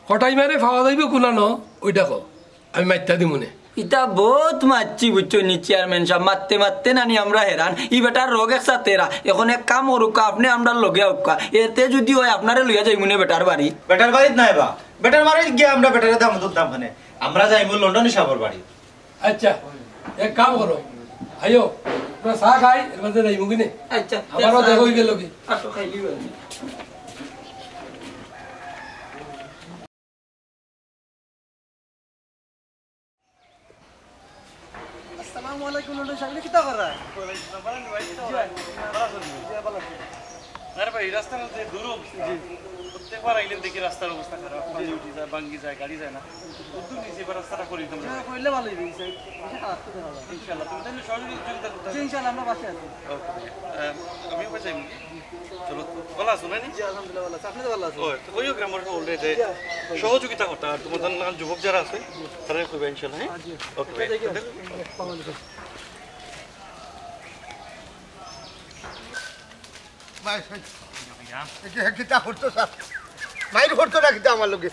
কটাই মারে ফাওয়া যাইব কোনানো ওইটা কো আমি মাইতা দি মনে ইটা বহুত মারছি বুঝছনি চেয়ারম্যান সাহেব মারতে মারতে নানি আমরা হেরান ই বেটার রোগ একসা তেরা এখন এক কাম করুকা আপনি আমরা লগে উকা এতে যদি হয় আপনারে লইয়া যাই মনে বেটার বাড়ি বেটার বাড়িত নাই বা বেটার বাড়িত গিয়ে আমরা বেটারে দাম দাম খানে আমরা যাইব লন্ডনে সাবর বাড়ি আচ্ছা এক কাম করো আইও তোরা চা খাই এর মধ্যে যাই মুগিনে আচ্ছা আমারও দেখো গেল কি আটো খাইলি আসসালামু আলাইকুম লন্ডন সামনে কিতা করা আরে ভাই রাস্তার মধ্যে দূর প্রত্যেকবার আইলেন দেখি রাস্তার অবস্থা খারাপ পানি উঠে যায় ভাঙ্গি যায় গাড়ি যায় না উদ্যোগ নিয়েছি এবার রাস্তাটা করি তোমরা কইলে ভালোই হইছে ইনশাআল্লাহ তুমি তাহলে সহযোগিতা করতে হবে ইনশাআল্লাহ আমরা বাসে আছি আমিও পাইছি চলো ভালো আছো না আলহামদুলিল্লাহ ভালো আছি আপনি তো ভালো আছেন তো ওই গ্রামের বললে যে সহযোগিতা করতে আর তোমাদের নাম যুবক যারা আছে তারা করবে ইনশাআল্লাহ হ্যাঁ ওকে ভাই ভাই কিতা করতো স্যার মাইর করতো না কিতা আমার লোকে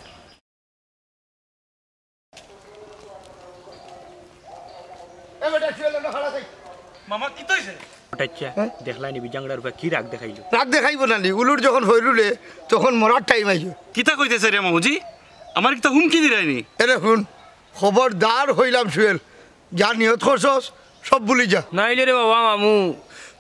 মামা কি তৈছে হঠাচ্ছা দেখলাই নিবি জাংড়ার উপর কি রাগ দেখাইলো রাগ দেখাইব না নি উলুর যখন হইলুলে তখন মরার টাইম আইছে কিতা কইতেছে রে মামুজি আমার কিতা হুমকি দিরাইনি এরে শুন খবরদার হইলাম সুয়েল যা নিয়ত করছস সব ভুলি যা নাইলে রে বাবা মামু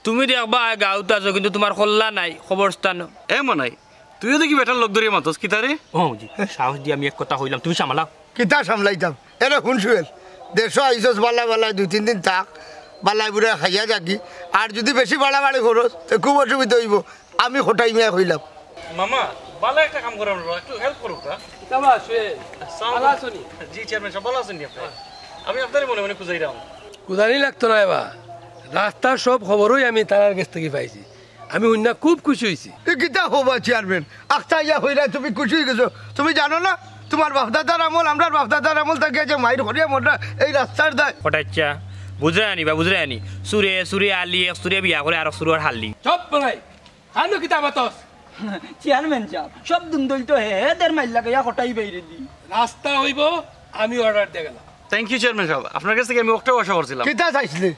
তুমি দেখবা গাঁৱত আছো কিন্তু তোমার খোল্লা নাই খবর স্থান এ মনাই তুইও দেখি বেটার লোক ধরিয়ে মাতস কিতা রে ও জি সাহস দিয়ে আমি এক কথা হইলাম তুমি সামলাও কিতা সামলাইতাম এরে শুন সুয়েল দেড়শ আইসস বালা বালা 2-3 দিন থাক বালাই বুড়ে খাইয়া যাকি আর যদি বেশি বাড়াবাড়ি খরচ তো খুব অসুবিধা হইব আমি হোটাই মিয়া হইলাম মামা ভালো একটা কাম করার একটু হেল্প করুক তা কেমন শুয়ে ভালো আছো নি জি চেয়ারম্যান সাহেব ভালো আছেন নি আপনি আমি আপনারই মনে মনে খুঁজাই রাম কুদানি লাগতো না এবার রাস্তার সব খবরই আমি তার কাছ থেকে পাইছি আমি অন্য খুব খুশি হয়েছি কিতা হবা চেয়ারম্যান আখতা ইয়া হইলা তুমি খুশি হয়ে গেছো তুমি জানো না তোমার বাপদাদার আমল আমরা বাপদাদার আমল থাকে যে মায়ের ঘরে মোটা এই রাস্তার দায় হঠাচ্ছা বুঝরে আনি বা বুঝরে আনি সুরে সুরে আলি এক সুরে বিয়া করে আর সুরে হাল্লি চপ বলাই খানো কিতা মাতস চেয়ারম্যান সাহেব সব দুন্দল তো হে দের মাইল লাগে হটাই বাইরে দি রাস্তা হইব আমি অর্ডার দিয়ে গেলাম থ্যাংক ইউ চেয়ারম্যান সাহেব আপনার কাছ থেকে আমি ওটাও আশা করছিলাম কিতা চাইছিলে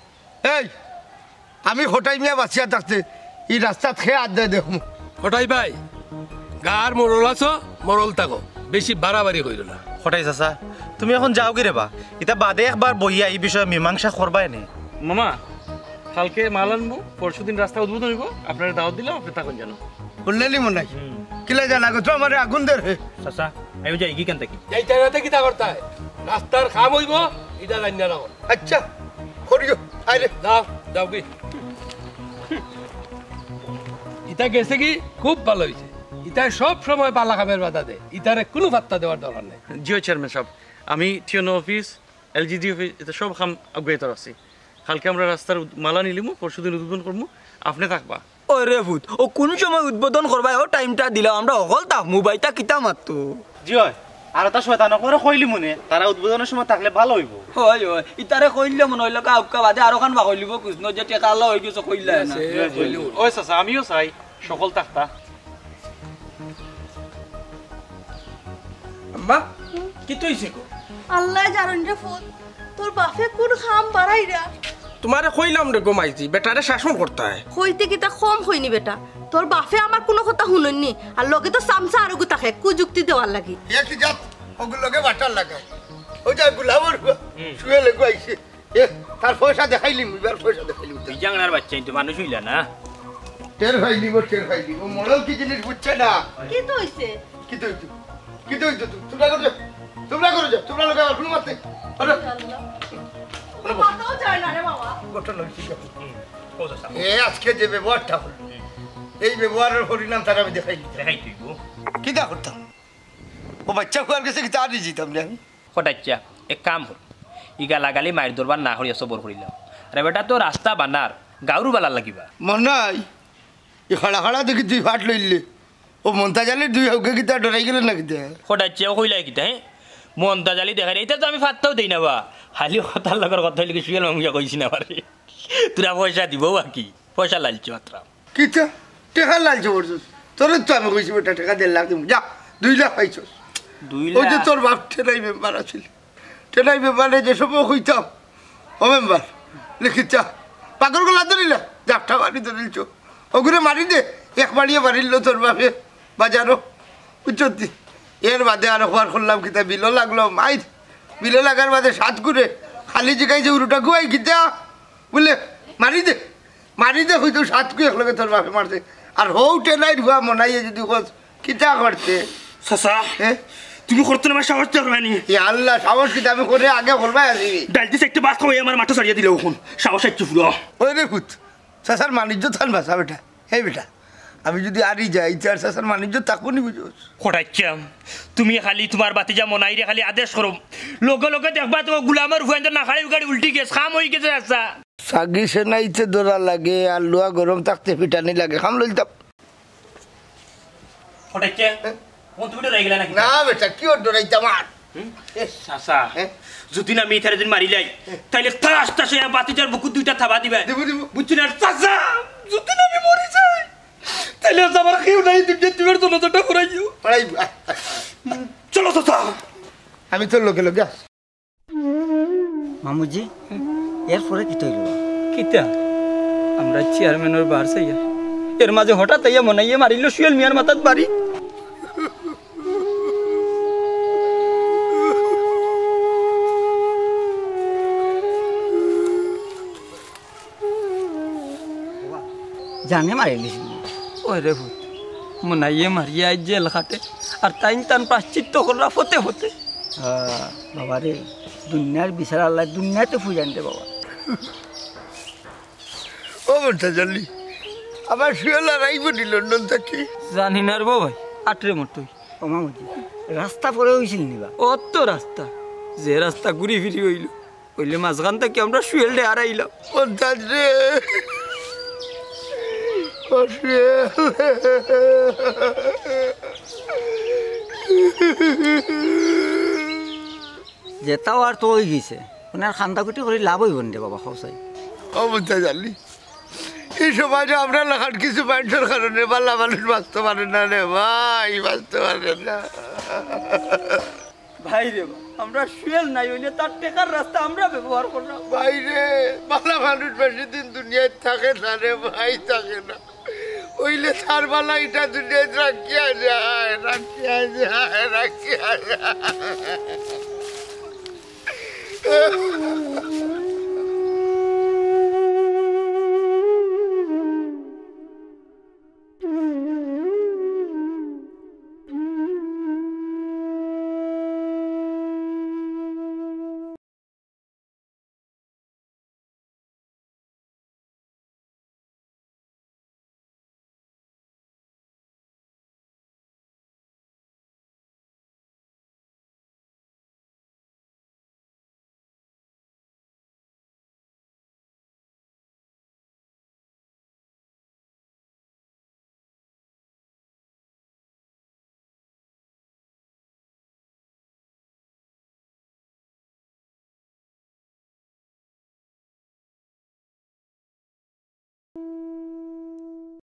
এই আমি হোটাই মিয়া বাঁচিয়া থাকতে এই রাস্তা খেয়ে আড্ডায় দেখুন হঠাই ভাই গার মরল আছো মরল থাকো বেশি বাড়াবাড়ি হইল না হঠাই চাচা তুমি এখন যাও কি রেবা এটা বাদে একবার বইয়া এই বিষয়ে মীমাংসা করবাই নে মামা কালকে মাল আনবো পরশুদিন রাস্তা উদ্বোধন হইব আপনার দাওয়াত দিলাম আপনি তখন জানো বললেনি মনে হয় কিলা জানা গো তো আমার আগুন দের চাচা আমি যাই কি কেন থাকি এই জায়গাতে কিতা করতে হয় রাস্তার খাম হইব এটা জানিয়া রাখো আচ্ছা করিও আরে যাও যাও কি ইটা গেছে কি খুব ভালো হয়েছে ইটা সব সময় পালা খামের বাধা দেয় ইটারে কোনো পাত্তা দেওয়ার দরকার নেই জিও চেয়ারম্যান সাহেব আমি টিওনো অফিস এলজিডি অফিস এটা সব কাম অগ্রহিত আছি কালকে আমরা রাস্তার মালা নিলিমু পরশুদিন উদ্বোধন করবো আপনি থাকবা ও রে ভূত ও কোন সময় উদ্বোধন করবা ও টাইমটা দিলাম আমরা অকল তাক মোবাইলটা কিতা মারতো জি হয় আর তা শয়তানক করে কইলি মনে তারা উদ্বোধনের সময় থাকলে ভালো হইব হয় হয় ইতারে কইলে মনে হইল কাউকা বাদে আরো খান বা কইলিব কৃষ্ণ যে টেকা আল্লাহ হই গেছে কইলা না ওই চাচা আমিও চাই সকল থাকতা আম্মা কি তুইছে গো আল্লাহ জানেন রে ফুল তোর বাপে কোন খাম বাড়াইরা তোমারে কইলাম রে গোমাইছি বেটারে শাসন করতে হয় কইতে কিতা কম হইনি বেটা তোর বাপে আমার কোনো কথা শুননি আর লগে তো সামসা আর গুতা খায় কুযুক্তি দেওয়ার লাগি এ কি জাত ওগুলোকে বাটার লাগায় ওই যা গুলাবর শুয়ে লেগে আইছে এ তার পয়সা দেখাইলি এবার পয়সা দেখাইলি তুই জাংলার বাচ্চা কিন্তু মানুষ হইলা না টের ভাই দিব ও মডেল কি জিনিস বুঝছে না কি তো হইছে কি তো তোমরা করো যা তোমরা লোক আবার ফোন মারতে আরে মাথাও যায় না রে বাবা ঘটনা হইছে এ আজকে যে ব্যবহারটা হলো এই ব্যবহারের পরিণাম তার আমি দেখাইলি দেখাই তুই গো কি দা করতাম ও বাচ্চা খুয়ার কাছে কি তাড়ি যেতাম না আমি হঠাচ্ছা এক কাম হল ই গালাগালি মায়ের দরবার না করিয়া সবর করিলাম আরে বেটা তো রাস্তা বানার গাউরু বালার লাগিবা মনে নাই এ খাড়া দেখি দুই ফাট লইলে ও মন্তা জালি দুই হকে গীতা ডরাই গেলে না গীতা হঠাচ্ছা কইলা কিতা হ্যাঁ মনটা জালি দেখাই এইটা তো আমি ফাত্তাও দেই না বা খালি কথার লগর কথা হইলে শুয়েল মামুয়া কইছি না পারে তোরা পয়সা দিব আর কি পয়সা লালছি মাত্র কিতা টেকা লালছে বলছিস তোর তো আমি কইছি বেটা টাকা 1.5 লাখ দিব যা 2 লাখ পাইছস 2 ওই যে লাখ তোর বাপ টেনাই মেম্বার আছিল টেনাই মেম্বারে যে সময় কইতাম ও মেম্বার লিখিতা পাগল গলা ধরিলা জাপটা মারি ধরিলছ ওগুলো মারি দে এক মারিয়ে মারিল তোর বাপে বাজারও বুঝছি এর বাদে আর হওয়ার করলাম কিতা বিলও লাগলো মাইর বিলে লাগার বাদে 7 করে খালি জিগাইছে উরুটা গুয়াই কিতা বলে মারি দে হয়তো 7 করে একলগে তোর বাপে মারছে আর হৌ টেনাই ভুয়া মনাইয়ে যদি খোঁজ কিতা করতে চাচা হ্যাঁ তুমি করতে আমার সাহস করবানি এ আল্লাহ সাহস কিতা আমি করে আগে বলবাই আসবি ডালদিস একটা বাস খাওয়াই আমার মাথা ছাড়িয়ে দিলে ওখন সাহস আইছে পুরো ওই রে কুত চাষার বাণিজ্য থান ভাষা বেটা হে বেটা আমি যদি আরি যাই তার চাষার বাণিজ্য থাকবো নি বুঝোস হঠাচ্ছা তুমি খালি তোমার বাতিজা মনাই রে খালি আদেশ করো লগে লগে দেখবা তো গুলামের হুয়েন না খালি গাড়ি উল্টি গেছে খাম হয়ে গেছে রাস্তা সাগি সেনাইতে দৌড়া লাগে আর লোয়া গরম থাকতে পিটানি লাগে খাম লইতাম হঠাচ্ছা কোন তুমি রয়ে গেলে নাকি না বেটা কি ওর ডরাইতাম আর চাচা যদি না আমি এথারে দিন মারি লাই তাইলে তাস তাসে বাতিজার বুকু দুইটা থাবা দিবে দেবো বুঝছি না চাচা যদি না আমি মরি যাই তাইলে আমার কেউ নাই তুমি তোলাটা ঘুরাইও পড়াই চলো চাচা আমি তোর লোকে লোকে আস মামুজি এরপরে কি তৈল কিতা আমরা চেয়ারম্যানের বার চাইয়া এর মাঝে হঠাৎ আইয়া মনাইয়া মারিল সুয়েল মিয়ার মাথাত বাড়ি জানে মারিলিস ওই রে ভূত মনাইয়ে মারিয়া জেল খাটে আর তাইন তান প্রাশ্চিত্য করা হতে হতে বাবা রে দুনিয়ার বিচার আল্লাহ দুনিয়াতে ফুজানতে বাবা ও বেটা জানলি আমার শুয়েলা রাইব নি লন্ডন থেকে জানি না রে বাবা আটরে মতই ও মামুজি রাস্তা পরে হইছিল নিবা অত রাস্তা যে রাস্তা ঘুরি ফিরি হইল হইলে মাঝখান থেকে আমরা শুয়েল ডে হারাইলাম পঞ্চাশ রে ও যেটাও আর তো হয়ে গেছে মানে আর খান্দাকুটি করে লাভ হইব না বাবা খাওয়াই অবস্থা জানি এই সমাজে আমরা লাখান কিছু মানুষের কারণে বাল্লা মানুষ বাঁচতে পারে না রে ভাই, বাঁচতে পারে না। ভাই রে আমরা শুয়েল নাই হইলে তার টেকার রাস্তা আমরা ব্যবহার করলাম। ভাই রে, বালা মানুষ বেশি দিন দুনিয়ায় থাকে না রে ভাই, থাকে না। ওইলে তার বালা এটা দুনিয়ায় রাখিয়া যায়, রাখিয়া যায়, রাখিয়া যায়।